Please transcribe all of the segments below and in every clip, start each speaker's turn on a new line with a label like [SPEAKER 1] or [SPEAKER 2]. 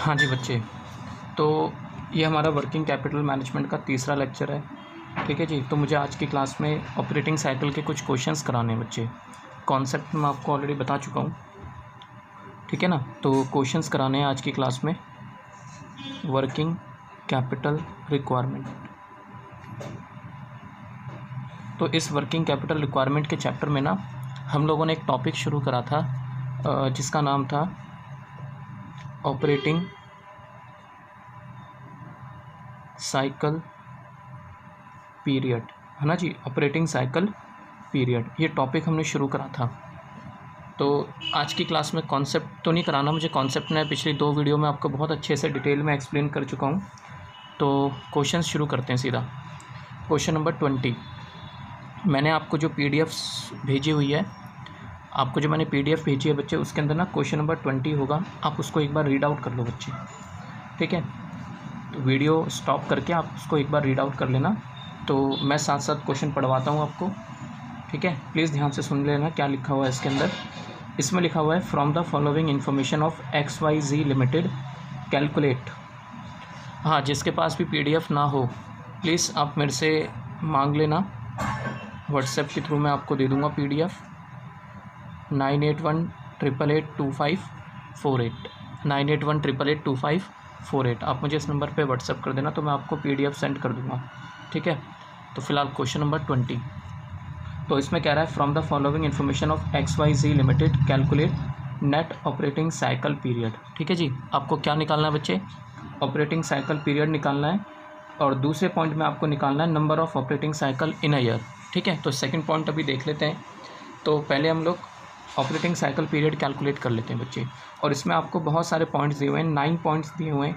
[SPEAKER 1] हाँ जी बच्चे, तो ये हमारा वर्किंग कैपिटल मैनेजमेंट का तीसरा लेक्चर है। ठीक है जी। तो मुझे आज की क्लास में ऑपरेटिंग साइकिल के कुछ क्वेश्चंस कराने हैं बच्चे। कॉन्सेप्ट मैं आपको ऑलरेडी बता चुका हूँ, ठीक है ना। तो क्वेश्चंस कराने हैं आज की क्लास में वर्किंग कैपिटल रिक्वायरमेंट। तो इस वर्किंग कैपिटल रिक्वायरमेंट के चैप्टर में ना हम लोगों ने एक टॉपिक शुरू करा था जिसका नाम था ऑपरेटिंग साइकिल पीरियड, है ना जी। ऑपरेटिंग साइकिल पीरियड ये टॉपिक हमने शुरू करा था। तो आज की क्लास में कॉन्सेप्ट तो नहीं कराना मुझे, कॉन्सेप्ट मैं पिछली 2 वीडियो में आपको बहुत अच्छे से डिटेल में एक्सप्लेन कर चुका हूँ। तो क्वेश्चंस शुरू करते हैं सीधा। क्वेश्चन नंबर 20, मैंने आपको जो पीडीएफ्स भेजी हुई है, आपको जो मैंने पीडीएफ भेजी है बच्चे, उसके अंदर ना क्वेश्चन नंबर 20 होगा। आप उसको एक बार रीड आउट कर लो बच्चे, ठीक है। तो वीडियो स्टॉप करके आप उसको एक बार रीड आउट कर लेना। तो मैं साथ साथ क्वेश्चन पढ़वाता हूँ आपको, ठीक है। प्लीज़ ध्यान से सुन लेना क्या लिखा हुआ है इसके अंदर। इसमें लिखा हुआ है from the following information of XYZ limited calculate. हाँ, जिसके पास भी पीडीएफ ना हो प्लीज़ आप मेरे से मांग लेना, व्हाट्सएप के थ्रू मैं आपको दे दूँगा पीडीएफ। 9818882548 9818882548। आप मुझे इस नंबर पे व्हाट्सएप कर देना तो मैं आपको पीडीएफ सेंड कर दूँगा, ठीक है। तो फिलहाल क्वेश्चन नंबर 20, तो इसमें कह रहा है from the following information of XYZ limited calculate net operating cycle period. ठीक है जी। आपको क्या निकालना है बच्चे? ऑपरेटिंग साइकिल पीरियड निकालना है, और दूसरे पॉइंट में आपको निकालना है number of operating cycle in a year, ठीक है। तो सेकंड पॉइंट अभी देख लेते हैं। तो पहले हम लोग ऑपरेटिंग साइकिल पीरियड कैलकुलेट कर लेते हैं बच्चे, और इसमें आपको बहुत सारे पॉइंट्स दिए हुए हैं, 9 पॉइंट्स दिए हुए हैं।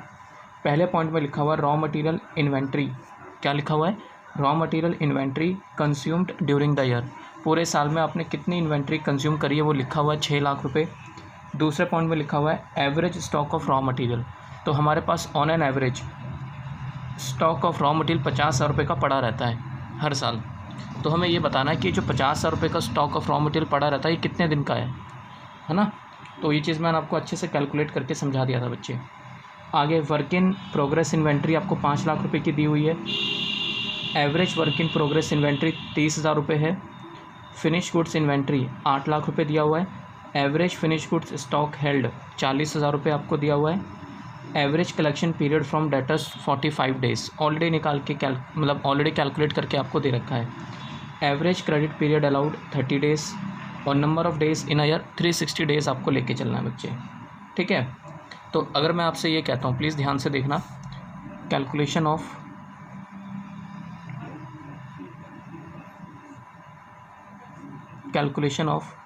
[SPEAKER 1] पहले पॉइंट में लिखा हुआ है रॉ मटेरियल इन्वेंट्री। क्या लिखा हुआ है? Raw material inventory consumed during the year. पूरे साल में आपने कितनी इन्वेंट्री कंज्यूम करी है वो लिखा हुआ है 6 लाख रुपए। दूसरे पॉइंट में लिखा हुआ है average stock of raw material. तो हमारे pass on an average stock of raw material 50,000 रुपये का पड़ा रहता है हर साल। तो हमें ये बताना है कि जो 50,000 रुपये का स्टॉक ऑफ रॉ मटेरियल पड़ा रहता है ये कितने दिन का है ना। तो ये चीज़ मैंने आपको अच्छे से कैलकुलेट करके समझा दिया था बच्चे। आगे वर्क इन प्रोग्रेस इन्वेंट्री आपको 5 लाख रुपए की दी हुई है। Average work in progress inventory 30,000 रुपये है। फिनिश गुड्स इन्वेंट्री 8 लाख रुपये दिया हुआ है। Average finish goods stock held 40,000 रुपये आपको दिया हुआ है। Average collection period from debtors 45 days already निकाल के मतलब ऑलरेडी कैलकुलेट करके आपको दे रखा है। Average credit period allowed 30 days, और number of days in a year 360 days आपको लेके चलना है बच्चे, ठीक है। तो अगर मैं आपसे ये कहता हूँ, प्लीज़ ध्यान से देखना, calculation of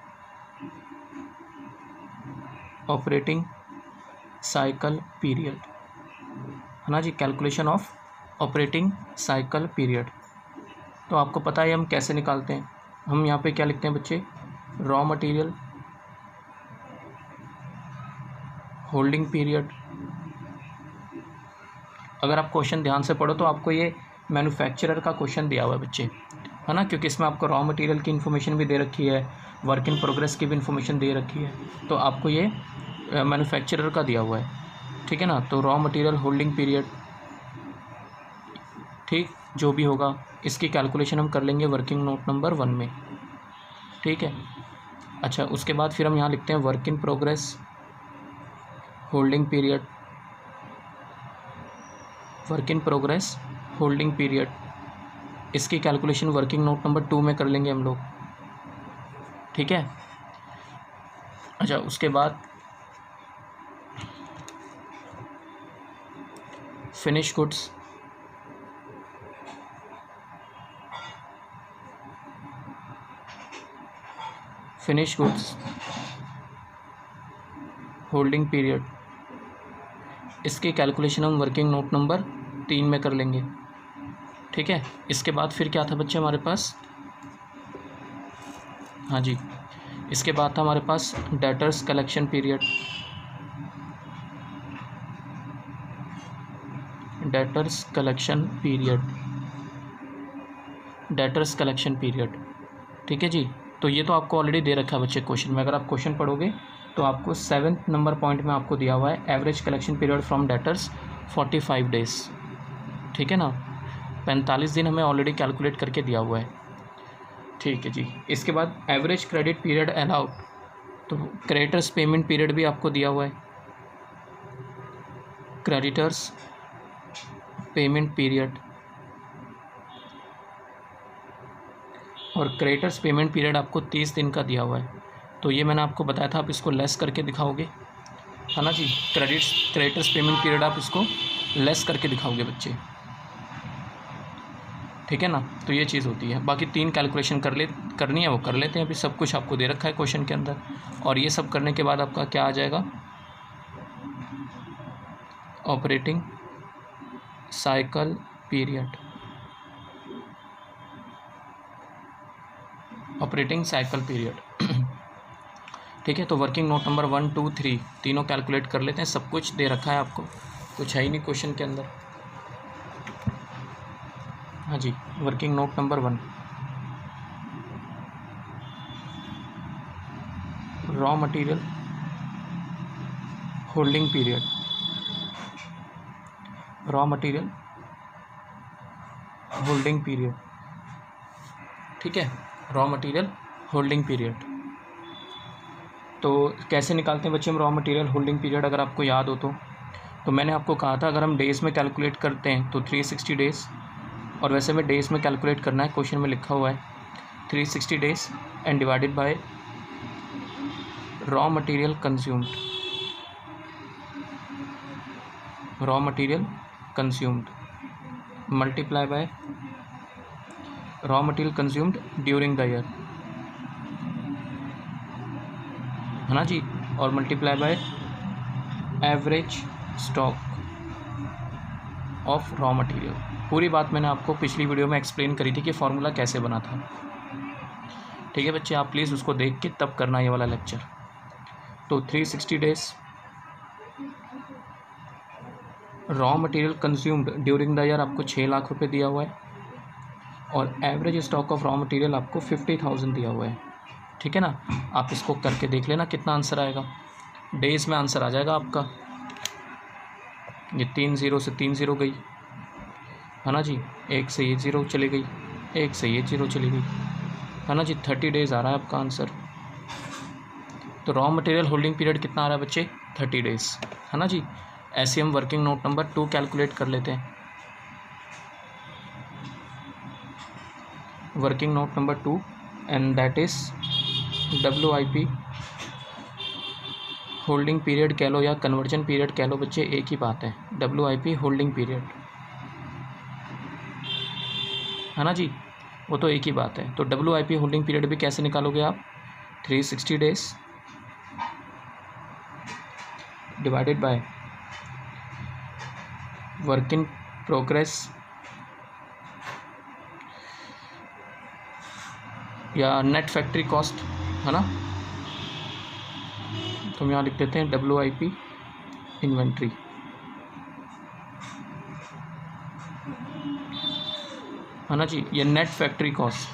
[SPEAKER 1] operating cycle period, है ना जी। Calculation of operating cycle period, तो आपको पता है हम कैसे निकालते हैं। हम यहाँ पे क्या लिखते हैं बच्चे? Raw material holding period. अगर आप क्वेश्चन ध्यान से पढ़ो तो आपको ये मैन्युफैक्चरर का क्वेश्चन दिया हुआ है बच्चे, है ना, क्योंकि इसमें आपको रॉ मटेरियल की इन्फॉर्मेशन भी दे रखी है, वर्क इन प्रोग्रेस की भी इन्फॉर्मेशन दे रखी है। तो आपको ये मैन्युफैक्चरर का दिया हुआ है, ठीक है ना। तो रॉ मटेरियल होल्डिंग पीरियड, ठीक, जो भी होगा इसकी कैलकुलेशन हम कर लेंगे वर्किंग नोट नंबर 1 में, ठीक है। अच्छा, उसके बाद फिर हम यहाँ लिखते हैं work in progress holding period, work in progress holding period, इसकी कैलकुलेशन वर्किंग नोट नंबर 2 में कर लेंगे हम लोग, ठीक है। अच्छा, उसके बाद finish goods, finish goods holding period, इसकी कैलकुलेशन हम वर्किंग नोट नंबर 3 में कर लेंगे, ठीक है। इसके बाद फिर क्या था बच्चे हमारे पास? हाँ जी, इसके बाद था हमारे पास debtors collection period, debtors collection period, debtors collection period, ठीक है जी। तो ये तो आपको ऑलरेडी दे रखा है बच्चे क्वेश्चन में। अगर आप क्वेश्चन पढ़ोगे तो आपको 7th नंबर पॉइंट में आपको दिया हुआ है average collection period from debtors 45 days, ठीक है ना। 45 दिन हमें ऑलरेडी कैलकुलेट करके दिया हुआ है, ठीक है जी। इसके बाद एवरेज क्रेडिट पीरियड अलाउड, तो क्रेडिटर्स पेमेंट पीरियड भी आपको दिया हुआ है, क्रेडिटर्स पेमेंट पीरियड और क्रेडिटर्स पेमेंट पीरियड आपको 30 दिन का दिया हुआ है। तो ये मैंने आपको बताया था, आप इसको लेस करके दिखाओगे, है ना जी। क्रेडिटर्स पेमेंट पीरियड आप इसको लेस करके दिखाओगे बच्चे, ठीक है ना। तो ये चीज़ होती है। बाकी 3 कैलकुलेशन करनी है वो कर लेते हैं। अभी सब कुछ आपको दे रखा है क्वेश्चन के अंदर, और ये सब करने के बाद आपका क्या आ जाएगा, operating cycle period, operating cycle period, ठीक है। तो वर्किंग नोट नंबर 1, 2, 3 तीनों कैलकुलेट कर लेते हैं। सब कुछ दे रखा है आपको, कुछ है ही नहीं क्वेश्चन के अंदर। हाँ जी, working note number 1, raw material holding period, raw material holding period, ठीक है, रॉ मटेरियल होल्डिंग पीरियड। तो कैसे निकालते हैं बच्चे हम रॉ मटेरियल होल्डिंग पीरियड, अगर आपको याद हो तो मैंने आपको कहा था अगर हम डेज़ में कैलकुलेट करते हैं तो 360 डेज़, और वैसे में डेज़ में कैलकुलेट करना है, क्वेश्चन में लिखा हुआ है 360 days and divided bye raw material consumed, raw material consumed multiply by raw material consumed during the year, है ना जी, और multiply by average stock of raw material. पूरी बात मैंने आपको पिछली वीडियो में एक्सप्लेन करी थी कि फार्मूला कैसे बना था, ठीक है बच्चे। आप प्लीज़ उसको देख के तब करना ये वाला लेक्चर। तो 360 days raw material consumed during the year आपको 6 लाख रुपए दिया हुआ है, और average stock of raw material आपको 50,000 दिया हुआ है, ठीक है ना। आप इसको करके देख लेना कितना आंसर आएगा। डेज में आंसर आ जाएगा आपका, ये 3 0 से 3 0 गई, है ना जी, 1 से ये 0 चली गई, 1 से ये 0 चली गई, है ना जी। 30 डेज आ रहा है आपका आंसर। तो रॉ मटेरियल होल्डिंग पीरियड कितना आ रहा है बच्चे, 30 डेज, है ना जी। ऐसे हम वर्किंग नोट नंबर 2 कैलकुलेट कर लेते हैं। Working note number 2 and that is WIP holding period कह लो या कन्वर्जन पीरियड कह लो बच्चे, एक ही बात है, WIP होल्डिंग पीरियड, है ना जी, वो तो एक ही बात है। तो WIP होल्डिंग पीरियड भी कैसे निकालोगे आप, 360 days divided by work in progress या नेट फैक्ट्री कॉस्ट, है ना। तो हम यहाँ लिख देते हैं WIP इन्वेंट्री, है ना जी, ये net factory cost,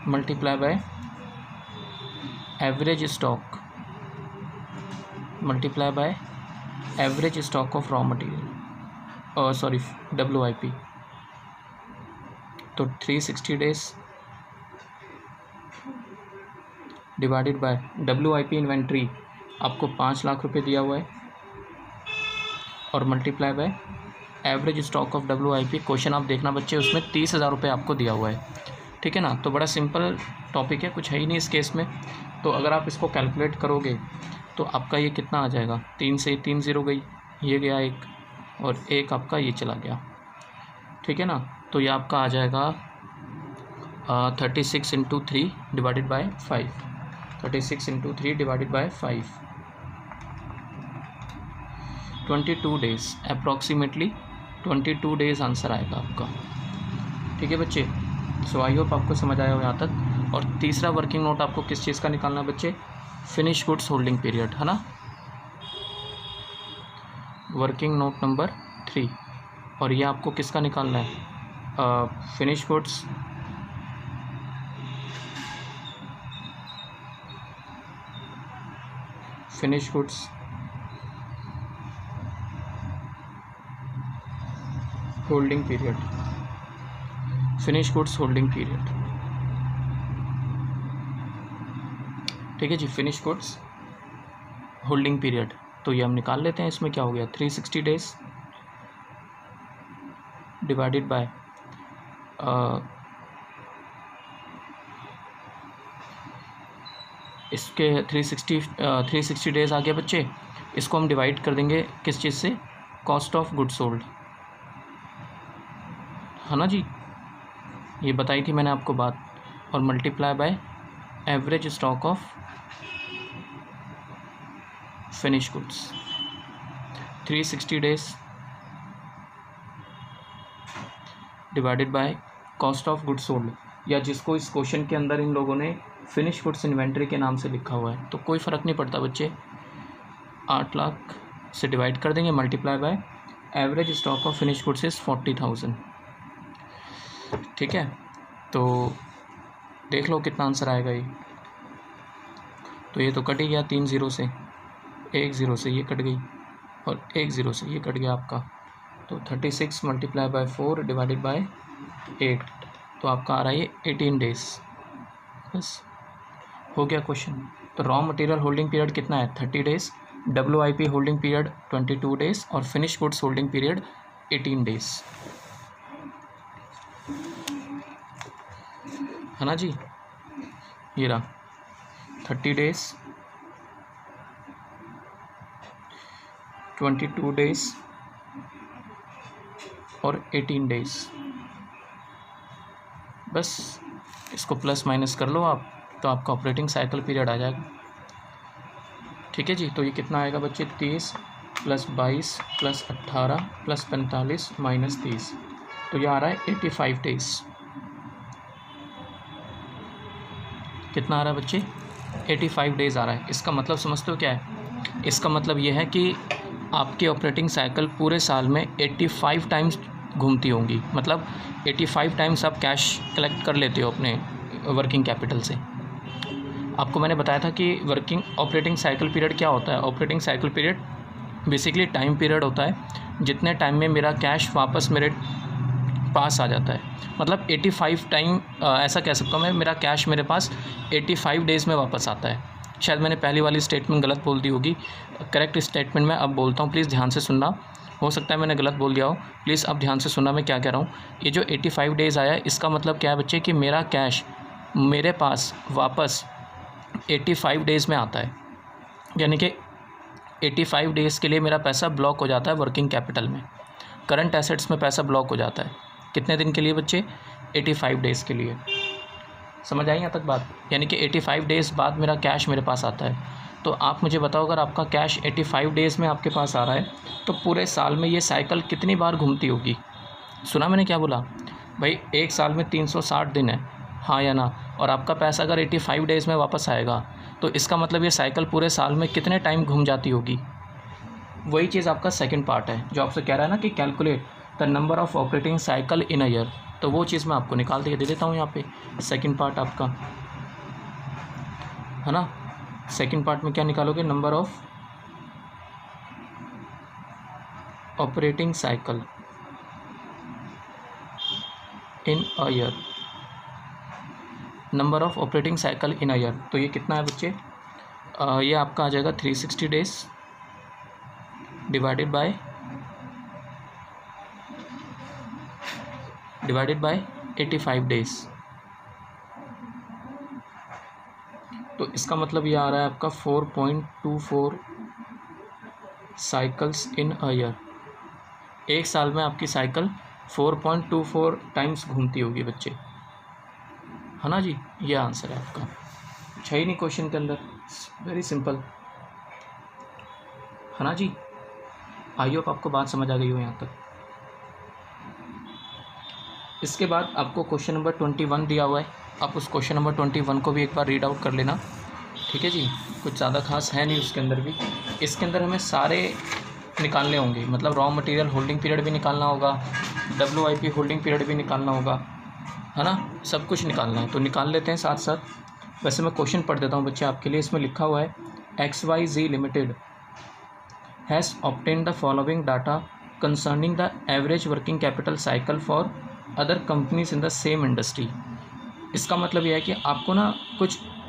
[SPEAKER 1] multiply by average stock, multiply by average stock of raw material, sorry WIP। तो 360 days divided bye WIP inventory आपको 5 लाख रुपए दिया हुआ है, और multiply by average stock of WIP। Question आप देखना बच्चे, उसमें 30,000 रुपये आपको दिया हुआ है, ठीक है ना। तो बड़ा सिंपल टॉपिक है, कुछ है ही नहीं इस केस में। तो अगर आप इसको कैलकुलेट करोगे तो आपका ये कितना आ जाएगा, 3 से 3 0 गई, ये गया 1, और 1 आपका ये चला गया, ठीक है ना। तो ये आपका आ जाएगा 36 × 3 divided by 5, 36 × 3 divided by 5, 22 days, approximately 22 days answer आएगा आपका, ठीक है बच्चे। सो आई होप आपको समझ आया हो यहाँ तक। और तीसरा वर्किंग नोट आपको किस चीज़ का निकालना है बच्चे, फिनिश गुड्स होल्डिंग पीरियड, है ना। वर्किंग नोट नंबर 3, और ये आपको किसका निकालना है, finish goods finish goods holding period, finish goods holding period, ठीक है जी, फिनिश गुड्स होल्डिंग पीरियड। तो ये हम निकाल लेते हैं, इसमें क्या हो गया 360 डेज डिवाइडेड बाय इसके 360 डेज आ गया बच्चे। इसको हम डिवाइड कर देंगे किस चीज़ से, कॉस्ट ऑफ गुड सोल्ड, है ना जी, ये बताई थी मैंने आपको बात, और multiply by average stock of finish goods. 360 days divided by cost of good sold, या जिसको इस क्वेश्चन के अंदर इन लोगों ने फिनिश गुड्स इन्वेंट्री के नाम से लिखा हुआ है, तो कोई फ़र्क नहीं पड़ता बच्चे, 8 लाख से डिवाइड कर देंगे, multiply by average stock of finish goods is 40,000, ठीक है। तो देख लो कितना आंसर आएगा ये, तो ये तो कट ही गया 3 ज़ीरो से, 1 ज़ीरो से ये कट गई, और 1 ज़ीरो से ये कट गया आपका, तो 36 मल्टीप्लाई बाय 4 डिवाइडेड बाय 8, तो आपका आ रहा है ये 18 डेज, बस हो गया क्वेश्चन। तो रॉ मटेरियल होल्डिंग पीरियड कितना है 30 days, WIP holding period 22 days, और finish goods holding period 18 days, है ना जी। ये रहा 30 डेज, 22 डेज और 18 डेज, बस इसको प्लस माइनस कर लो आप, तो आपका ऑपरेटिंग साइकिल पीरियड आ जाएगा, ठीक है जी। तो ये कितना आएगा बच्चे 30 + 22 + 18 + 45 - 30, तो ये आ रहा है 85 डेज। कितना आ रहा है बच्चे 85 डेज आ रहा है। इसका मतलब समझते हो क्या है, इसका मतलब ये है कि आपकी ऑपरेटिंग साइकिल पूरे साल में 85 टाइम्स घूमती होंगी, मतलब 85 टाइम्स आप कैश कलेक्ट कर लेते हो अपने वर्किंग कैपिटल से। आपको मैंने बताया था कि वर्किंग ऑपरेटिंग साइकिल पीरियड क्या होता है। Operating cycle period basically time period होता है जितने टाइम में मेरा कैश वापस मेरे पास आ जाता है, मतलब 85 टाइम ऐसा कह सकता हूँ मैं, मेरा कैश मेरे पास 85 डेज़ में वापस आता है। शायद मैंने पहली वाली स्टेटमेंट गलत बोल दी होगी, करेक्ट स्टेटमेंट मैं अब बोलता हूँ, प्लीज़ ध्यान से सुनना, हो सकता है मैंने गलत बोल दिया हो, प्लीज़ अब ध्यान से सुनना मैं क्या कह रहा हूँ। ये जो 85 डेज़ आया इसका मतलब क्या है बच्चे कि मेरा कैश मेरे पास वापस 85 डेज़ में आता है, यानी कि 85 डेज़ के लिए मेरा पैसा ब्लॉक हो जाता है वर्किंग कैपिटल में, करंट एसेट्स में पैसा ब्लॉक हो जाता है। कितने दिन के लिए बच्चे 85 डेज़ के लिए, समझ आई यहाँ तक बात, यानी कि 85 डेज़ बाद मेरा कैश मेरे पास आता है। तो आप मुझे बताओ अगर आपका कैश 85 डेज़ में आपके पास आ रहा है तो पूरे साल में ये साइकिल कितनी बार घूमती होगी। सुना मैंने क्या बोला भाई, एक साल में 360 दिन है, हाँ या ना, और आपका पैसा अगर 85 डेज़ में वापस आएगा तो इसका मतलब ये साइकिल पूरे साल में कितने टाइम घूम जाती होगी। वही चीज़ आपका सेकंड पार्ट है जो आपसे कह रहा है ना कि calculate the number of operating cycle in a year, तो वो चीज़ मैं आपको निकाल के दे देता हूँ यहाँ पे। सेकंड पार्ट आपका है ना, सेकंड पार्ट में क्या निकालोगे, number of operating cycle in a year, number of operating cycle in a year, तो ये कितना है बच्चे, ये आपका आ जाएगा 360 डेज डिवाइडेड बाय 85 डेज, तो इसका मतलब ये आ रहा है आपका 4.24 साइकिल्स इन अ ईयर। एक साल में आपकी साइकिल 4.24 टाइम्स घूमती होगी बच्चे, है ना जी। ये आंसर है आपका, अच्छा ही नहीं क्वेश्चन के अंदर, वेरी सिंपल, है ना जी। आई होप आपको बात समझ आ गई हो यहाँ तक। इसके बाद आपको क्वेश्चन नंबर 21 दिया हुआ है, आप उस क्वेश्चन नंबर 21 को भी एक बार रीड आउट कर लेना, ठीक है जी। कुछ ज़्यादा खास है नहीं उसके अंदर भी, इसके अंदर हमें सारे निकालने होंगे, मतलब रॉ मटेरियल होल्डिंग पीरियड भी निकालना होगा, WIP होल्डिंग पीरियड भी निकालना होगा, है ना, सब कुछ निकालना है, तो निकाल लेते हैं साथ साथ। वैसे मैं क्वेश्चन पढ़ देता हूँ बच्चे आपके लिए, इसमें लिखा हुआ है XYZ Limited has obtained the following data concerning the average working capital cycle for other companies in the same industry। इसका मतलब यह है कि आपको ना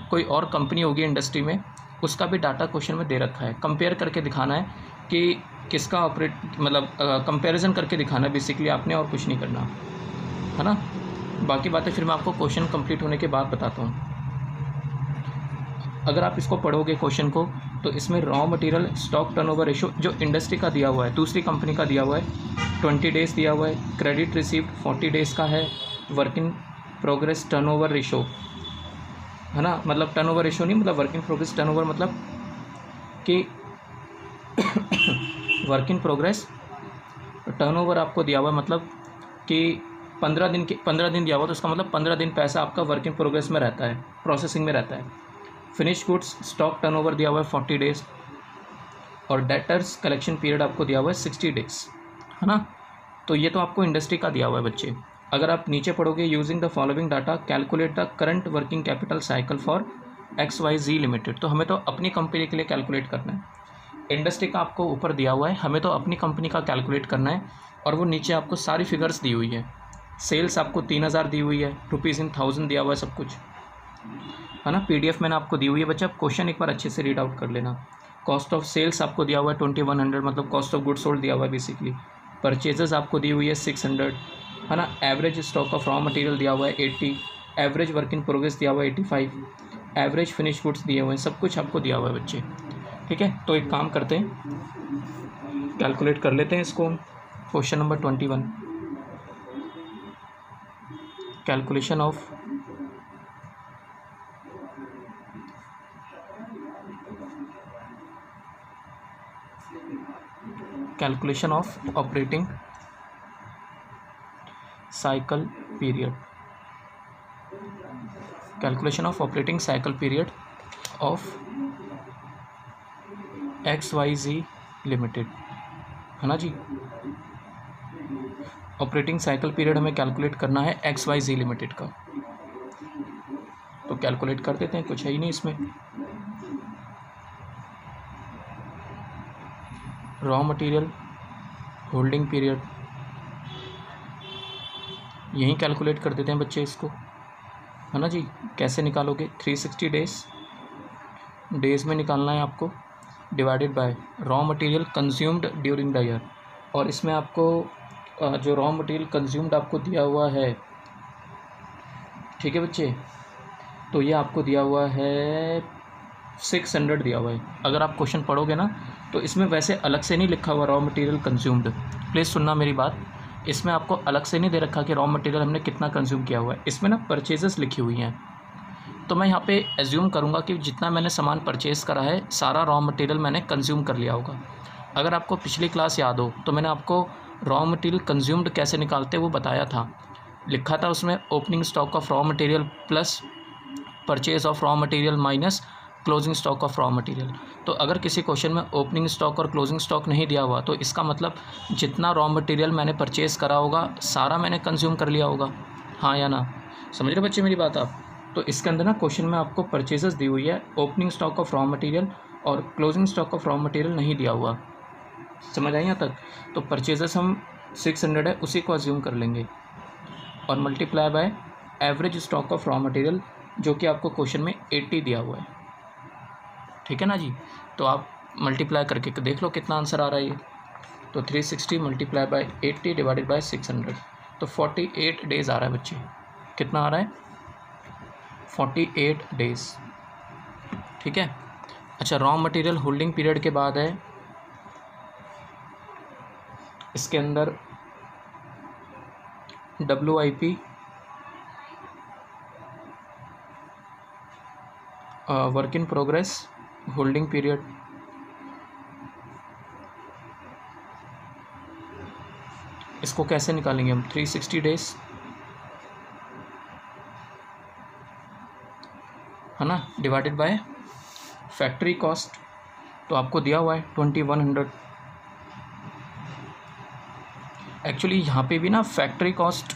[SPEAKER 1] कोई और कंपनी होगी इंडस्ट्री में, उसका भी डाटा क्वेश्चन में दे रखा है, कंपेयर करके दिखाना है कि किसका ऑपरेट, मतलब कंपैरिजन करके दिखाना है बेसिकली आपने, और कुछ नहीं करना है ना। बाकी बातें फिर मैं आपको क्वेश्चन कंप्लीट होने के बाद बताता हूँ। अगर आप इसको पढ़ोगे क्वेश्चन को, तो इसमें raw material stock turnover ratio जो इंडस्ट्री का दिया हुआ है, दूसरी कंपनी का दिया हुआ है 20 डेज़ दिया हुआ है, क्रेडिट रिसीव्ड 40 डेज़ का है, work in progress turnover ratio है ना, मतलब टर्नओवर रेशो नहीं, मतलब वर्क इन प्रोग्रेस टर्नओवर, मतलब कि वर्क इन प्रोग्रेस टर्नओवर आपको दिया हुआ है, मतलब कि 15 दिन दिया हुआ, तो इसका मतलब 15 दिन पैसा आपका वर्क इन प्रोग्रेस में रहता है, प्रोसेसिंग में रहता है। फिनिश गुड्स स्टॉक टर्नओवर दिया हुआ है 40 डेज़, और डेटर्स कलेक्शन पीरियड आपको दिया हुआ है 60 डेज़, है ना। तो ये तो आपको इंडस्ट्री का दिया हुआ है बच्चे। अगर आप नीचे पढ़ोगे, using the following data calculate the current working capital cycle for XYZ limited, तो हमें तो अपनी कंपनी के लिए कैलकुलेट करना है। इंडस्ट्री का आपको ऊपर दिया हुआ है, हमें तो अपनी कंपनी का कैलकुलेट करना है, और वो नीचे आपको सारी फिगर्स दी हुई है। सेल्स आपको 3000 दी हुई है, रुपीज़ इन 1000 दिया हुआ है, सब कुछ है ना। PDF मैंने आपको दी हुई है बच्चा, आप क्वेश्चन एक बार अच्छे से रीड आउट कर लेना। कॉस्ट ऑफ सेल्स आपको दिया हुआ है 2100, मतलब कॉस्ट ऑफ गुड सोल्ड दिया हुआ है बेसिकली। परचेजेस आपको दी हुई है 600, है ना। Average stock of raw material दिया हुआ है 80, एवरेज वर्क इन प्रोग्रेस दिया हुआ है 85, एवरेज फिनिश गुड्स दिए हुए हैं, सब कुछ आपको दिया हुआ है बच्चे। ठीक है, तो एक काम करते हैं, कैलकुलेट कर लेते हैं इसको। Question number 21, calculation of operating cycle period, calculation of operating cycle period of XYZ limited, है ना जी। ऑपरेटिंग साइकिल पीरियड हमें कैलकुलेट करना है XYZ लिमिटेड का, तो कैलकुलेट कर देते हैं, कुछ है ही नहीं इसमें। रॉ मटेरियल होल्डिंग पीरियड, यहीं कैलकुलेट कर देते हैं बच्चे इसको, है ना जी। कैसे निकालोगे, 360 डेज़ में निकालना है आपको, divided by raw material consumed during the year, और इसमें आपको जो रॉ मटेरियल कंज्यूम्ड आपको दिया हुआ है, ठीक है बच्चे, तो ये आपको दिया हुआ है 600 दिया हुआ है। अगर आप क्वेश्चन पढ़ोगे ना, तो इसमें वैसे अलग से नहीं लिखा हुआ रॉ मटेरियल कंज्यूम्ड, प्लीज़ सुनना मेरी बात, इसमें आपको अलग से नहीं दे रखा कि रॉ मटेरियल हमने कितना कंज्यूम किया हुआ है, इसमें ना परचेजेस लिखी हुई हैं। तो मैं यहाँ पे एज्यूम करूँगा कि जितना मैंने सामान परचेज़ करा है, सारा रॉ मटेरियल मैंने कंज्यूम कर लिया होगा। अगर आपको पिछली क्लास याद हो, तो मैंने आपको रॉ मटेरियल कंज्यूम्ड कैसे निकालते वो बताया था, लिखा था उसमें opening stock of raw material plus purchase of raw material minus closing stock of raw material. तो अगर किसी क्वेश्चन में ओपनिंग स्टॉक और क्लोजिंग स्टॉक नहीं दिया हुआ, तो इसका मतलब जितना रॉ मटेरियल मैंने परचेज़ करा होगा, सारा मैंने कंज्यूम कर लिया होगा, हाँ या ना। समझ रहे बच्चे मेरी बात आप। तो इसके अंदर ना क्वेश्चन में आपको परचेजेस दी हुई है, opening stock of raw material और closing stock of raw material नहीं दिया हुआ, समझ आई यहाँ तक। तो परचेजेस हम 600 है, उसी को अज्यूम कर लेंगे, और multiply by average stock of raw material, जो कि आपको क्वेश्चन में 80 दिया हुआ है, ठीक है ना जी। तो आप मल्टीप्लाई करके देख लो कितना आंसर आ रहा है ये। तो 360 मल्टीप्लाई बाय 80 डिवाइडेड बाय 600, तो 48 डेज़ आ रहा है बच्चे। कितना आ रहा है, 48 डेज़, ठीक है। अच्छा, रॉ मटेरियल होल्डिंग पीरियड के बाद है, इसके अंदर WIP work in progress holding period, इसको कैसे निकालेंगे हम, 360 डेज़, है ना, डिवाइडेड बाय फैक्ट्री कॉस्ट, तो आपको दिया हुआ है 2100। एक्चुअली यहाँ पे भी ना फैक्ट्री कॉस्ट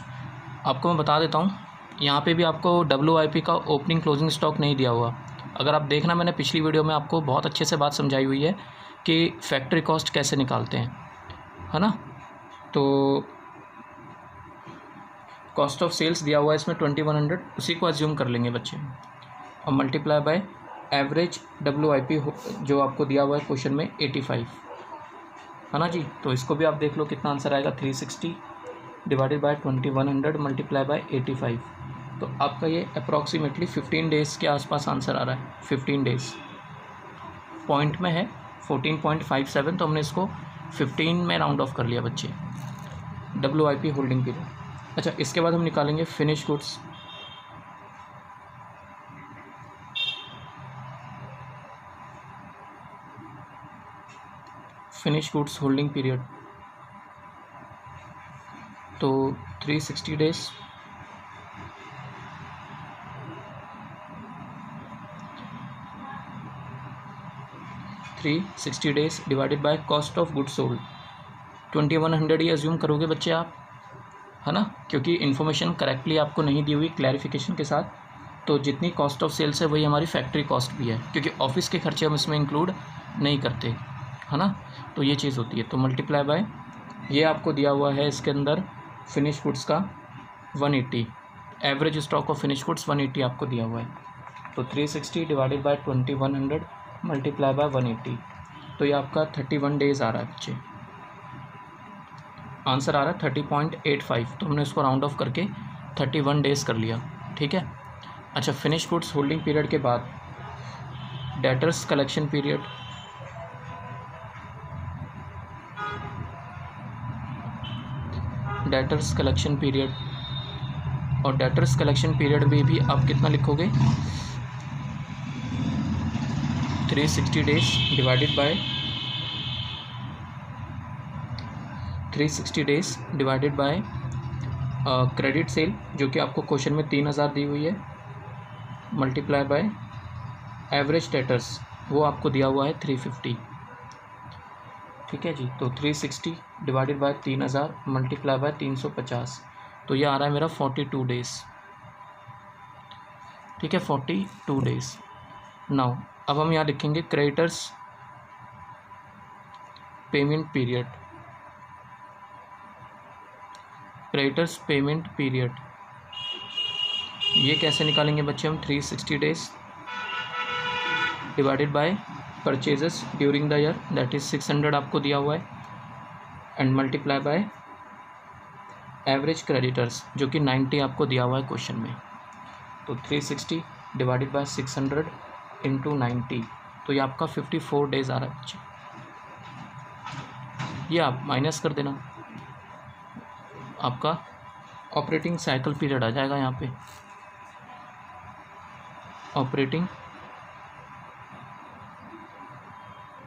[SPEAKER 1] आपको मैं बता देता हूँ, यहाँ पे भी आपको WIP का ओपनिंग क्लोजिंग स्टॉक नहीं दिया हुआ। अगर आप देखना, मैंने पिछली वीडियो में आपको बहुत अच्छे से बात समझाई हुई है कि फैक्ट्री कॉस्ट कैसे निकालते हैं, है ना। तो कॉस्ट ऑफ सेल्स दिया हुआ है इसमें 2100, उसी को एज्यूम कर लेंगे बच्चे और मल्टीप्लाई बाय एवरेज WIP जो आपको दिया हुआ है क्वेश्चन में 85, है ना जी। तो इसको भी आप देख लो कितना आंसर आएगा, 360 डिवाइडेड बाय 2100 मल्टीप्लाई बाय 85। तो आपका ये अप्रॉक्सीमेटली 15 डेज़ के आसपास आंसर आ रहा है। 15 डेज़ पॉइंट में है 14.57, तो हमने इसको 15 में राउंड ऑफ कर लिया बच्चे, WIP होल्डिंग पीरियड। अच्छा, इसके बाद हम निकालेंगे finish goods. Finish goods holding period तो 360 days days divided by cost of goods sold 2100 he assume करोगे बच्चे आप, है ना, क्योंकि इन्फॉर्मेशन करेक्टली आपको नहीं दी हुई क्लैरिफिकेशन के साथ। तो जितनी कॉस्ट ऑफ सेल्स है वही हमारी फैक्ट्री कॉस्ट भी है, क्योंकि ऑफिस के खर्चे हम इसमें इंक्लूड नहीं करते, है ना। तो ये चीज़ होती है। तो मल्टीप्लाई बाय ये आपको दिया हुआ है इसके अंदर फिनिश गुड्स का 180, average stock of finish goods 180 आपको दिया हुआ है। तो 360 डिवाइडेड बाय 2100 मल्टीप्लाई बाय 180, तो ये आपका 31 डेज़ आ रहा है बच्चे, आंसर आ रहा है 30.85। तो हमने इसको राउंड ऑफ करके 31 डेज़ कर लिया, ठीक है। अच्छा, फिनिश गुड्स होल्डिंग पीरियड के बाद debtors collection period, debtors collection period, और डेटर्स कलेक्शन पीरियड में भी आप कितना लिखोगे, 360 days divided bye 360 days divided by credit sale जो कि आपको क्वेश्चन में 3000 दी हुई है, मल्टीप्लाई बाय एवरेज डेटर्स वो आपको दिया हुआ है 350, ठीक है जी। तो 360 डिवाइडेड बाय 3000 मल्टीप्लाई बाय 350, तो ये आ रहा है मेरा 42 डेज़, ठीक है, 42 डेज़। नाउ अब हम यहाँ लिखेंगे creditors payment period, creditors payment period ये कैसे निकालेंगे बच्चे हम, 360 days divided by purchases during the year that is 600 आपको दिया हुआ है, and multiply by average creditors जो कि 90 आपको दिया हुआ है क्वेश्चन में। तो 360 डिवाइडेड बाय 600 इंटू 90, तो ये आपका 54 डेज़ आ रहा है बच्चे। ये आप माइनस कर देना, आपका ऑपरेटिंग साइकिल पीरियड आ जाएगा यहाँ पे, ऑपरेटिंग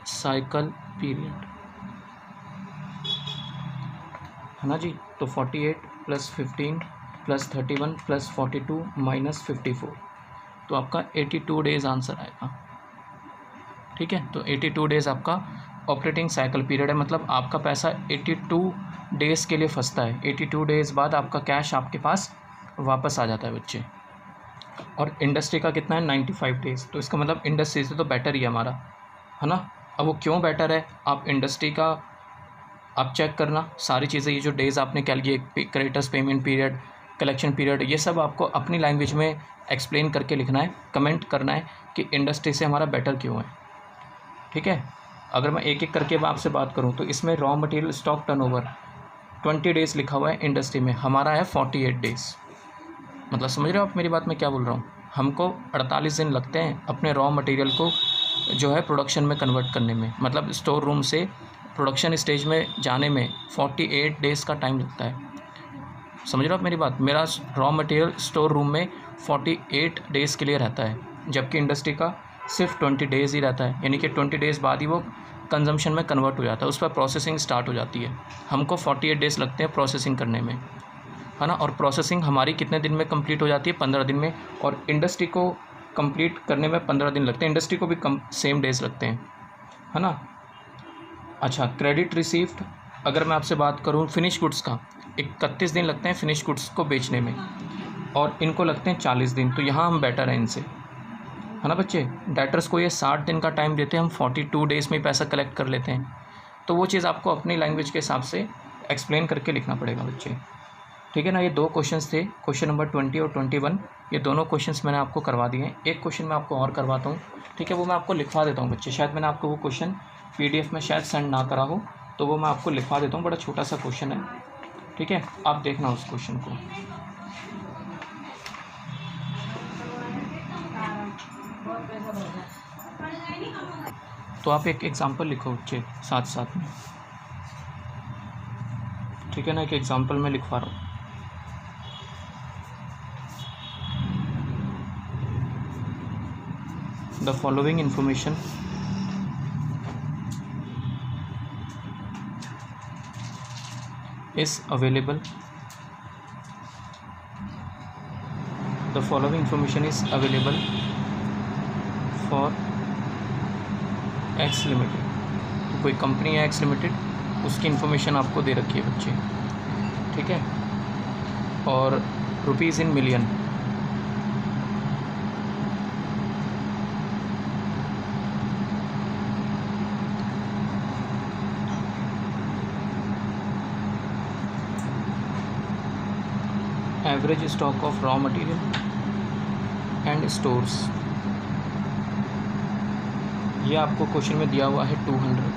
[SPEAKER 1] साइकिल पीरियड, है ना जी। तो 48 प्लस 15 प्लस 31 प्लस 42 माइनस 54, तो आपका 82 डेज़ आंसर आएगा, ठीक है। तो 82 डेज़ आपका ऑपरेटिंग साइकिल पीरियड है, मतलब आपका पैसा 82 डेज़ के लिए फंसता है, 82 डेज़ बाद आपका कैश आपके पास वापस आ जाता है बच्चे। और इंडस्ट्री का कितना है, 95 डेज़, तो इसका मतलब इंडस्ट्री से तो बेटर ही है हमारा, है ना। अब वो क्यों बेटर है, आप इंडस्ट्री का आप चेक करना सारी चीज़ें, ये जो डेज़ आपने calculate, creditors payment period, collection period, ये सब आपको अपनी लैंग्वेज में एक्सप्लेन करके लिखना है, कमेंट करना है कि इंडस्ट्री से हमारा बेटर क्यों है, ठीक है। अगर मैं एक एक करके आपसे बात करूं तो इसमें raw material stock turnover 20 days लिखा हुआ है, इंडस्ट्री में हमारा है 48 डेज़। मतलब समझ रहे हो आप मेरी बात में क्या बोल रहा हूँ, हमको 48 दिन लगते हैं अपने रॉ मटेरियल को जो है प्रोडक्शन में कन्वर्ट करने में, मतलब स्टोर रूम से प्रोडक्शन स्टेज में जाने में 48 डेज़ का टाइम लगता है। समझ रहे हो आप मेरी बात, मेरा रॉ मटेरियल स्टोर रूम में 48 डेज़ के लिए रहता है, जबकि इंडस्ट्री का सिर्फ 20 डेज़ ही रहता है, यानी कि 20 डेज़ बाद ही वो कंजम्पशन में कन्वर्ट हो जाता है, उस पर प्रोसेसिंग स्टार्ट हो जाती है। हमको 48 डेज़ लगते हैं प्रोसेसिंग करने में, है ना। और प्रोसेसिंग हमारी कितने दिन में कंप्लीट हो जाती है, 15 दिन में, और इंडस्ट्री को कंप्लीट करने में 15 दिन लगते हैं, इंडस्ट्री को भी सेम डेज़ लगते हैं, है ना। अच्छा, क्रेडिट रिसीव्ड अगर मैं आपसे बात करूँ फिनिश गुड्स का, 31 दिन लगते हैं फिनिश गुड्स को बेचने में, और इनको लगते हैं 40 दिन, तो यहाँ हम बेटर हैं इनसे, है ना बच्चे। डेटर्स को ये 60 दिन का टाइम देते हैं, हम 42 डेज़ में पैसा कलेक्ट कर लेते हैं। तो वो चीज़ आपको अपनी लैंग्वेज के हिसाब से एक्सप्लेन करके लिखना पड़ेगा बच्चे, ठीक है ना। ये 2 क्वेश्चंस थे, क्वेश्चन नंबर 20 और 21। ये दोनों क्वेश्चंस मैंने आपको करवा दिए हैं। एक क्वेश्चन मैं आपको और करवाता हूँ, ठीक है, वो मैं आपको लिखवा देता हूँ बच्चे। शायद मैंने आपको वो क्वेश्चन PDF में शायद सेंड ना करा हो, तो वो मैं आपको लिखवा देता हूँ। बड़ा छोटा सा क्वेश्चन है, ठीक है, आप देखना उस क्वेश्चन को। तो आप एक एग्जाम्पल लिखो बच्चे साथ साथ में, ठीक है ना। एक एग्जाम्पल मैं लिखवा रहा हूँ। The following information is available. The following information is available for X Limited. तो कोई कंपनी है X Limited, उसकी इन्फॉर्मेशन आपको दे रखी है बच्चे, ठीक है, और rupees in million. Average stock of raw material and stores, ये आपको क्वेश्चन में दिया हुआ है 200,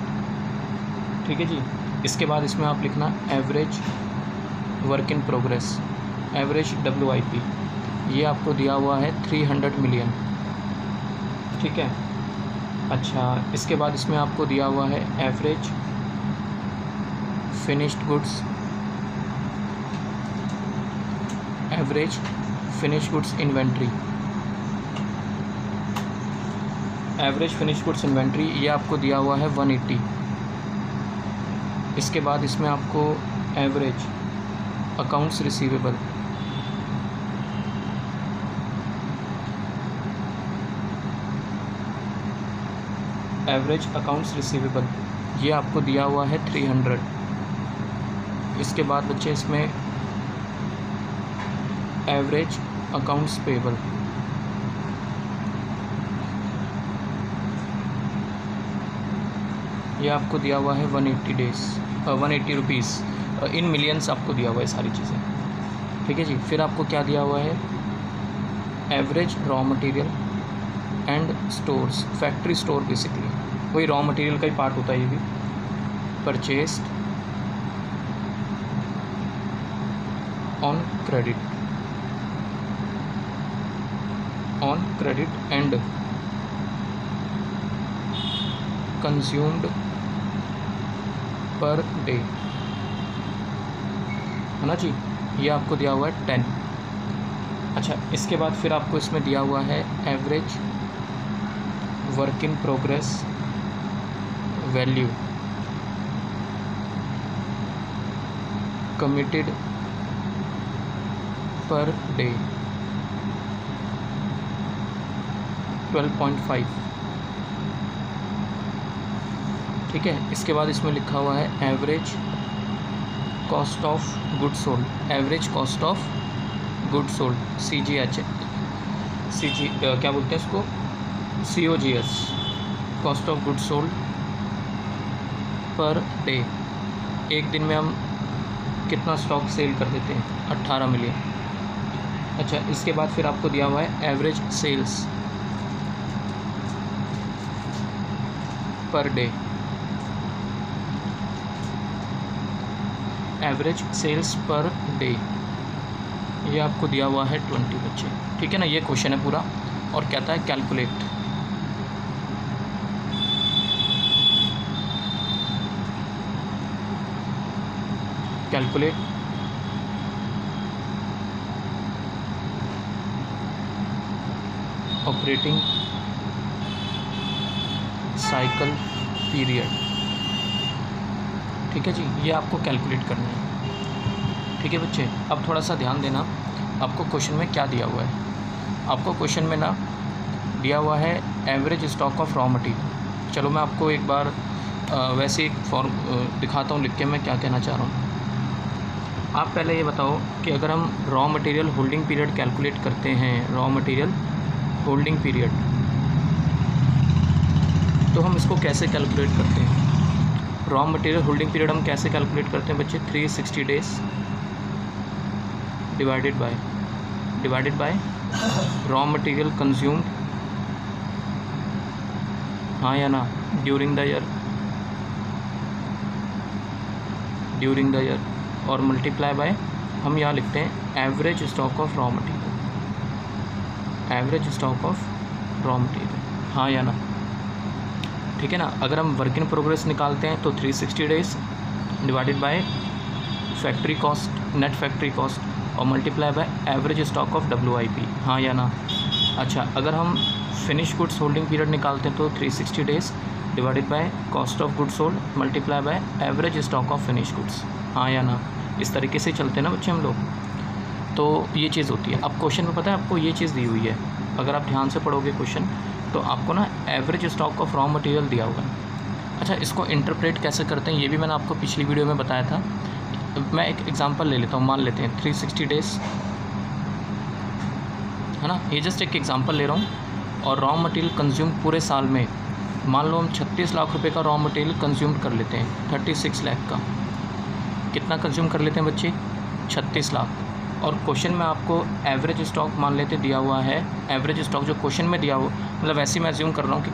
[SPEAKER 1] ठीक है जी। इसके बाद इसमें आप लिखना average work in progress, average WIP, ये आपको दिया हुआ है 300 मिलियन, ठीक है। अच्छा, इसके बाद इसमें आपको दिया हुआ है average finished goods, average finish goods inventory, average finish goods inventory, ये आपको दिया हुआ है 180। इसके बाद इसमें आपको average accounts receivable, average accounts receivable, ये आपको दिया हुआ है 300। इसके बाद बच्चे इसमें एवरेज अकाउंट्स पेबल, ये आपको दिया हुआ है 180 रुपीज़ इन मिलियंस आपको दिया हुआ है सारी चीज़ें, ठीक है जी। फिर आपको क्या दिया हुआ है, average raw material and stores, factory store basically वही रॉ मटेरियल का ही पार्ट होता है ये भी, purchased on credit and consumed per day, है ना जी, ये आपको दिया हुआ है 10। अच्छा, इसके बाद फिर आपको इसमें दिया हुआ है average work in progress value committed per day 12.5, ठीक है। इसके बाद इसमें लिखा हुआ है average cost of goods sold, average cost of goods sold CGH, क्या बोलते हैं इसको, COGS, cost of goods sold per day, एक दिन में हम कितना स्टॉक सेल कर देते हैं, 18 मिलियन। अच्छा, इसके बाद फिर आपको दिया हुआ है average sales per day, average sales per day, ये आपको दिया हुआ है 20 बच्चे, ठीक है ना। ये क्वेश्चन है पूरा, और कहता है कैलकुलेट, ऑपरेटिंग साइकिल पीरियड, ठीक है जी, ये आपको कैलकुलेट करना है, ठीक है बच्चे। अब थोड़ा सा ध्यान देना, आपको क्वेश्चन में क्या दिया हुआ है। आपको क्वेश्चन में ना दिया हुआ है average stock of raw material. चलो मैं आपको एक बार वैसे एक फॉर्म दिखाता हूँ लिख के, मैं क्या कहना चाह रहा हूँ। आप पहले ये बताओ कि अगर हम raw material holding period calculate करते हैं, रॉ मटेरियल होल्डिंग पीरियड, तो हम इसको कैसे कैलकुलेट करते हैं? रॉ मटेरियल होल्डिंग पीरियड हम कैसे कैलकुलेट करते हैं बच्चे? 360 days divided bye raw material consumed, हाँ या ना, ड्यूरिंग द ईयर और मल्टीप्लाई बाय, हम यहाँ लिखते हैं average stock of raw material, हाँ या ना, ठीक है ना। अगर हम वर्क इन प्रोग्रेस निकालते हैं तो 360 days divided by factory cost, net factory cost और multiply by average stock of WIP, हाँ या ना। अच्छा, अगर हम फिनिश गुड्स होल्डिंग पीरियड निकालते हैं तो 360 days divided by cost of goods sold multiply by average stock of finish goods, हाँ या ना। इस तरीके से चलते हैं ना बच्चे हम लोग। तो ये चीज़ होती है। अब क्वेश्चन में पता है आपको ये चीज़ दी हुई है, अगर आप ध्यान से पढ़ोगे क्वेश्चन तो आपको ना average stock of raw material दिया हुआ है। अच्छा, इसको इंटरप्रेट कैसे करते हैं ये भी मैंने आपको पिछली वीडियो में बताया था। मैं एक एग्जांपल ले लेता हूँ, मान लेते हैं 360 डेज है ना, ये जस्ट एक एग्जांपल ले रहा हूँ। और रॉ मटेरियल कंज्यूम पूरे साल में, मान लो हम 36 लाख रुपए का रॉ मटेरियल कंज्यूम कर लेते हैं, 36 लाख का कितना कंज्यूम कर लेते हैं बच्चे? 36 लाख। और क्वेश्चन में आपको एवरेज स्टॉक मान लेते दिया हुआ है, एवरेज स्टॉक जो क्वेश्चन में दिया हुआ, मतलब वैसे मैं अज्यूम कर रहा हूँ कि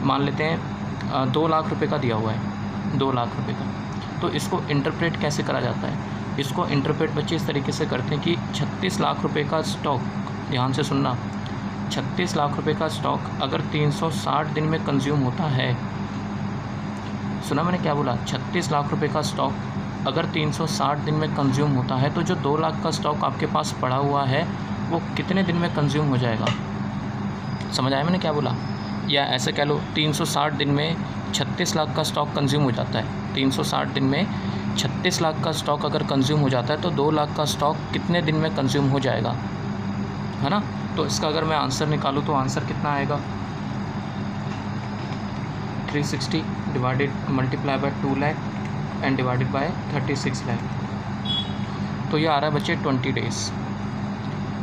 [SPEAKER 1] मान लेते हैं 2 लाख रुपए का दिया हुआ है, 2 लाख रुपए का। तो इसको इंटरप्रेट कैसे करा जाता है? इसको इंटरप्रेट बच्चे इस तरीके से करते हैं कि 36 लाख रुपए का स्टॉक, ध्यान से सुनना, 36 लाख रुपए का स्टॉक अगर 360 दिन में कंज्यूम होता है, सुना मैंने क्या बोला? 36 लाख रुपए का स्टॉक अगर 360 दिन में कंज्यूम होता है तो जो 2 लाख का स्टॉक आपके पास पड़ा हुआ है वो कितने दिन में कंज्यूम हो जाएगा? समझ आया मैंने क्या बोला? या ऐसे कह लो 360 दिन में 36 लाख का स्टॉक कंज्यूम हो जाता है, 360 दिन में 36 लाख का स्टॉक अगर कंज्यूम हो जाता है तो 2 लाख का स्टॉक कितने दिन में कंज्यूम हो जाएगा, है ना। तो इसका अगर मैं आंसर निकालूँ तो आंसर कितना आएगा? 360 divided multiply by 2 lakh and divided bye 36 lakh, तो ये आ रहा है बच्चे 20 डेज़।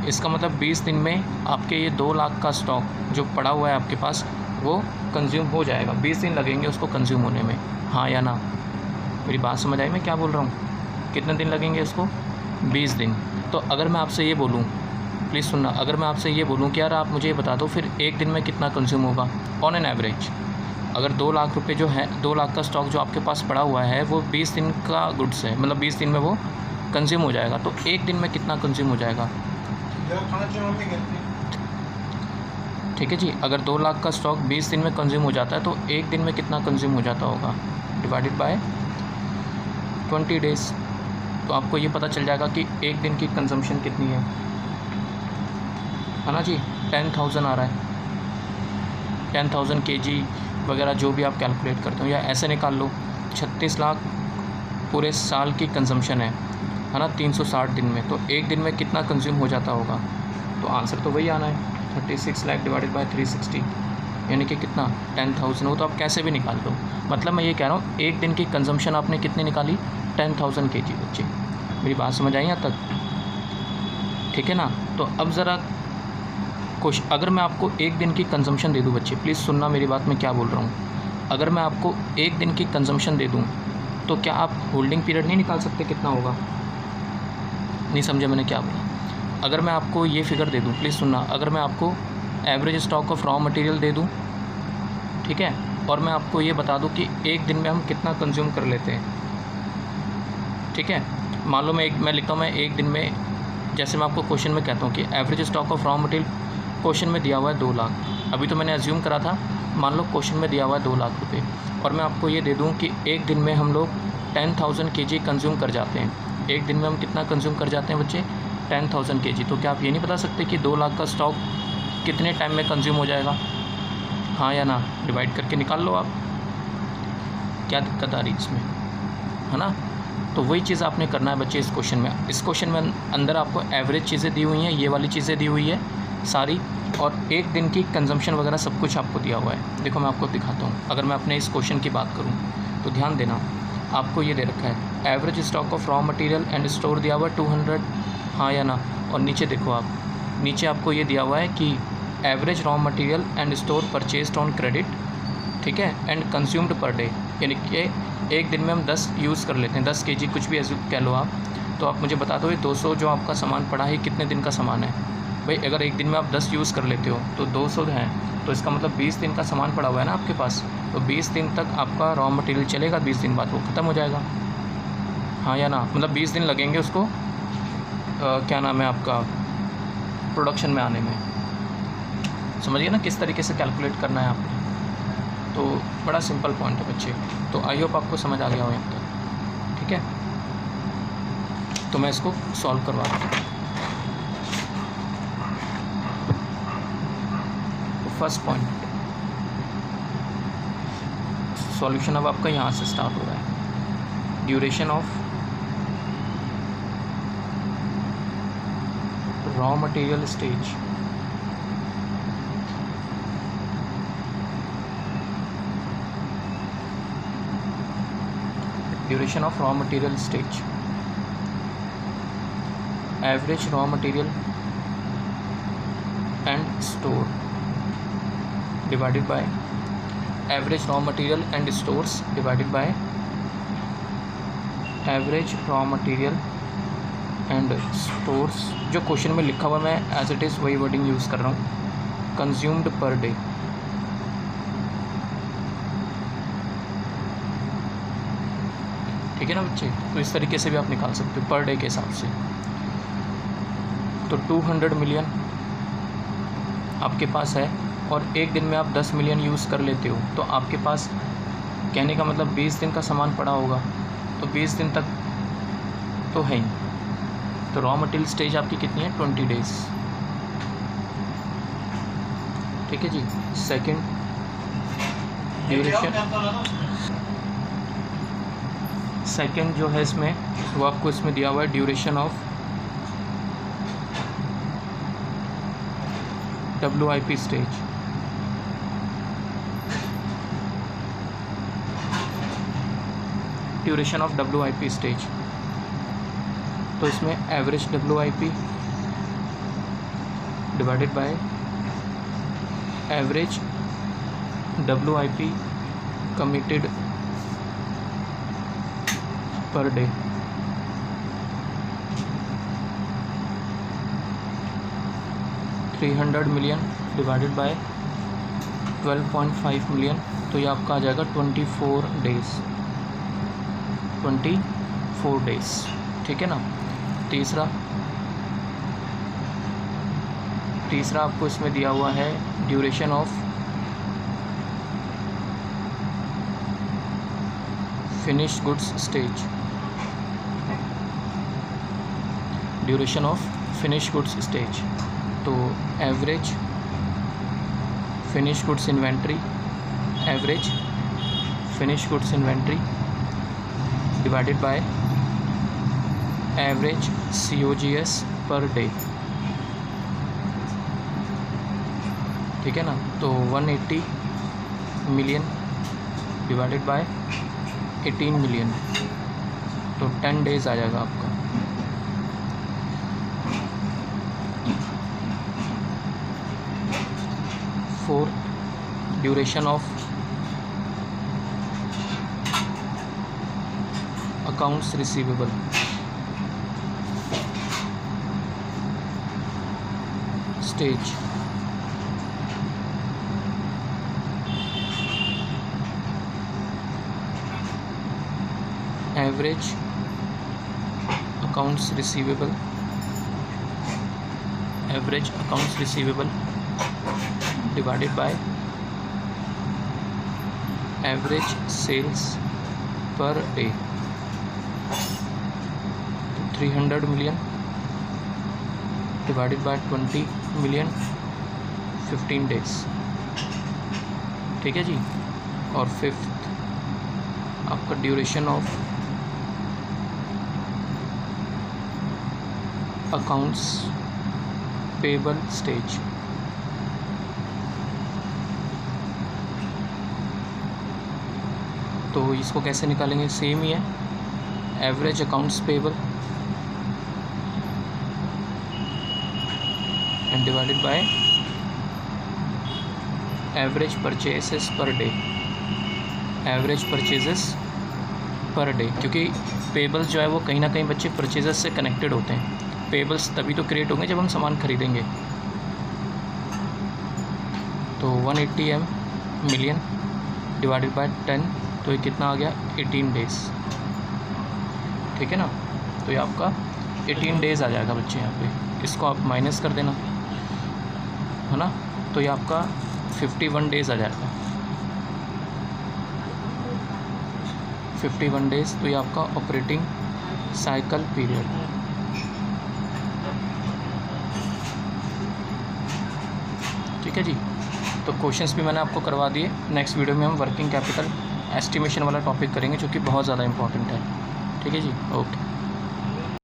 [SPEAKER 1] इसका मतलब 20 दिन में आपके ये 2 लाख का स्टॉक जो पड़ा हुआ है आपके पास वो कंज्यूम हो जाएगा, 20 दिन लगेंगे उसको कंज्यूम होने में, हाँ या ना। मेरी बात समझ आई मैं क्या बोल रहा हूँ? कितने दिन लगेंगे इसको? 20 दिन। तो अगर मैं आपसे ये बोलूँ, प्लीज़ सुनना, अगर मैं आपसे ये बोलूँ कि यार आप मुझे ये बता दो फिर एक दिन में कितना कंज्यूम होगा ऑन एन एवरेज, अगर 2 लाख रुपए जो है, 2 लाख का स्टॉक जो आपके पास पड़ा हुआ है वो 20 दिन का गुड्स है, मतलब 20 दिन में वो कंज्यूम हो जाएगा, तो एक दिन में कितना कंज्यूम हो जाएगा? ठीक है जी, अगर 2 लाख का स्टॉक 20 दिन में कंज्यूम हो जाता है तो एक दिन में कितना कंज्यूम हो जाता होगा? Divided by 20 days. तो आपको ये पता चल जाएगा कि एक दिन की कंजम्पशन कितनी है ना जी। 10,000 आ रहा है, 10,000 kg वगैरह जो भी आप कैलकुलेट करते हो, या ऐसे निकाल लो 36 लाख पूरे साल की कंजम्पशन है ना 360 दिन में, तो एक दिन में कितना कंज्यूम हो जाता होगा? तो आंसर तो वही आना है 36 लाख डिवाइडेड बाय 360, यानी कि कितना? 10,000। वो तो आप कैसे भी निकाल दो, मतलब मैं ये कह रहा हूँ एक दिन की कंजम्पशन आपने कितनी निकाली? 10,000 kg बच्चे। मेरी बात समझ आई यहाँ तक? ठीक है ना। तो अब ज़रा अगर मैं आपको एक दिन की कंजम्पशन दे दूं बच्चे, प्लीज़ सुनना मेरी बात, मैं क्या बोल रहा हूँ। अगर मैं आपको एक दिन की कंजम्पशन दे दूं तो क्या आप होल्डिंग पीरियड नहीं निकाल सकते कितना होगा? नहीं समझे मैंने क्या बोला? अगर मैं आपको ये फिगर दे दूं, प्लीज़ सुनना, अगर मैं आपको average stock of raw material दे दूं, ठीक है, और मैं आपको ये बता दूं कि एक दिन में हम कितना कंज्यूम कर लेते हैं, ठीक है, मान लो मैं लिखता हूँ, मैं एक दिन में, जैसे मैं आपको क्वेश्चन में कहता हूँ कि average stock of raw material question में दिया हुआ है 2 लाख, अभी तो मैंने अज्यूम करा था, मान लो क्वेश्चन में दिया हुआ है 2 लाख रुपए, और मैं आपको ये दे दूं कि एक दिन में हम लोग 10,000 kg कंज्यूम कर जाते हैं। एक दिन में हम कितना कंज्यूम कर जाते हैं बच्चे? 10,000 kg। तो क्या आप ये नहीं बता सकते कि 2 लाख का स्टॉक कितने टाइम में कंज्यूम हो जाएगा, हाँ या ना? डिवाइड करके निकाल लो आप, क्या दिक्कत आ रही है इसमें, है ना। तो वही चीज़ आपने करना है बच्चे इस क्वेश्चन में। इस क्वेश्चन में अंदर आपको एवरेज चीज़ें दी हुई हैं, ये वाली चीज़ें दी हुई है सारी, और एक दिन की कंजम्पशन वगैरह सब कुछ आपको दिया हुआ है। देखो मैं आपको दिखाता हूँ, अगर मैं अपने इस क्वेश्चन की बात करूँ तो ध्यान देना, आपको ये दे रखा है average stock of raw material and store दिया हुआ है 200, हाँ या ना। और नीचे देखो आप, नीचे आपको ये दिया हुआ है कि average raw material and store purchased on credit, ठीक है, एंड कंज्यूम्ड पर डे, यानी कि एक दिन में हम 10 यूज़ कर लेते हैं, 10 kg कुछ भी ऐसे कह लो आप। तो आप मुझे बता दो ये 200 जो आपका सामान पड़ा है कितने दिन का सामान है। भाई अगर एक दिन में आप 10 यूज़ कर लेते हो तो 200 हैं, तो इसका मतलब 20 दिन का सामान पड़ा हुआ है ना आपके पास। तो 20 दिन तक आपका रॉ मटेरियल चलेगा, 20 दिन बाद वो ख़त्म हो जाएगा, हाँ या ना। मतलब 20 दिन लगेंगे उसको क्या नाम है आपका प्रोडक्शन में आने में। समझिए ना किस तरीके से कैलकुलेट करना है आपने। तो बड़ा सिंपल पॉइंट है बच्चे। तो आई होप आपको समझ आ गया हो यहाँ तक, ठीक है। तो मैं इसको सॉल्व करवा दूँ। तो फर्स्ट पॉइंट, सॉल्यूशन अब आपका यहाँ से स्टार्ट हो रहा है। Duration of raw material stage, duration of raw material stage, average raw material and store divided by average raw material and stores divided by average raw material and stores. जो question में लिखा हुआ मैं as it is वही wording use कर रहा हूँ, consumed पर डे। ठीक है ना बच्चे। तो इस तरीके से भी आप निकाल सकते हो पर डे के हिसाब से। तो 200 मिलियन आपके पास है और एक दिन में आप 10 मिलियन यूज़ कर लेते हो, तो आपके पास कहने का मतलब 20 दिन का सामान पड़ा होगा। तो 20 दिन तक तो है ही। तो रॉ मटेरियल स्टेज आपकी कितनी है, 20 डेज। ठीक है जी। सेकंड ड्यूरेशन, सेकंड जो है इसमें वो आपको इसमें दिया हुआ है duration of WIP stage. Duration of WIP stage, तो इसमें average WIP divided by average WIP committed पर day. $300 million divided bye 12.5 million, तो ये आपका आ जाएगा 24 डेज, 24 डेज। ठीक है ना। तीसरा आपको इसमें दिया हुआ है duration of finish goods stage, duration of finish goods stage. तो average finish goods inventory, average finish goods inventory divided by average COGS per day. ठीक है ना। तो 180 मिलियन डिवाइडेड बाय 18 मिलियन, तो 10 डेज आ जाएगा आपका। Fourth duration of accounts receivable, stage, average accounts receivable, average accounts receivable divided by average sales per day. 300 million divided by 20 million, 15 days. ठीक है जी। और फिफ्थ आपका duration of accounts payable stage, तो इसको कैसे निकालेंगे, सेम ही है, average accounts payable and divided by average purchases per day. Average purchases per day, क्योंकि पेबल्स जो है वो कहीं ना कहीं बच्चे परचेजेस से कनेक्टेड होते हैं। पेबल्स तभी तो क्रिएट होंगे जब हम सामान खरीदेंगे। तो 180 मिलियन डिवाइडेड बाय 10, तो ये कितना आ गया 18 डेज़, ठीक है ना। तो ये आपका 18 डेज़ आ जाएगा बच्चे यहाँ पे, इसको आप माइनस कर देना, है ना। तो ये आपका 51 डेज़ आ जाएगा, 51 डेज़। तो ये आपका ऑपरेटिंग साइकिल पीरियड। ठीक है जी। तो क्वेश्चंस भी मैंने आपको करवा दिए। नेक्स्ट वीडियो में हम वर्किंग कैपिटल एस्टिमेशन वाला टॉपिक करेंगे जो कि बहुत ज़्यादा इंपॉर्टेंट है। ठीक है जी, ओके।